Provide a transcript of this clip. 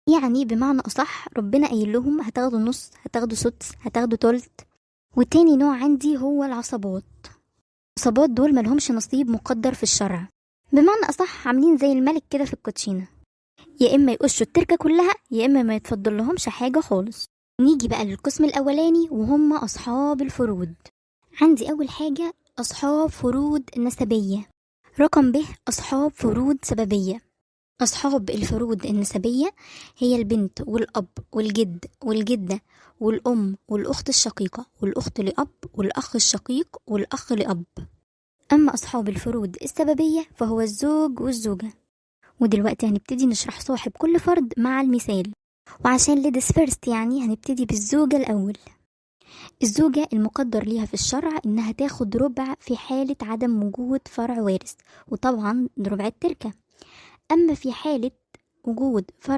يعني بمعنى أصح ربنا قايل لهم هتاخدوا نص، هتاخدوا سدس، هتاخدوا تلت. وتاني نوع عندي هو العصبات. العصبات دول ملهمش نصيب مقدر في الشرع، بمعنى أصح عاملين زي الملك كده في الكوتشينة، يا إما يقشوا التركة كلها يا إما ما يتفضل لهمش حاجة خالص. نيجي بقى للقسم الأولاني وهم أصحاب الفروض. عندي أول حاجة أصحاب فروض نسبية، رقم ب أصحاب فروض سببية. أصحاب الفروض النسبية هي البنت والأب والجد والجدة والأم والأخت الشقيقة والأخت لأب والأخ الشقيق والأخ لأب. أما أصحاب الفروض السببية فهو الزوج والزوجة. ودلوقتي هنبتدي نشرح صاحب كل فرد مع المثال، وعشان ladies first يعني هنبتدي بالزوجة الأول. الزوجة المقدر ليها في الشرع إنها تاخد ربع في حالة عدم وجود فرع وارث، وطبعا ربع التركة. أما في حالة وجود فرع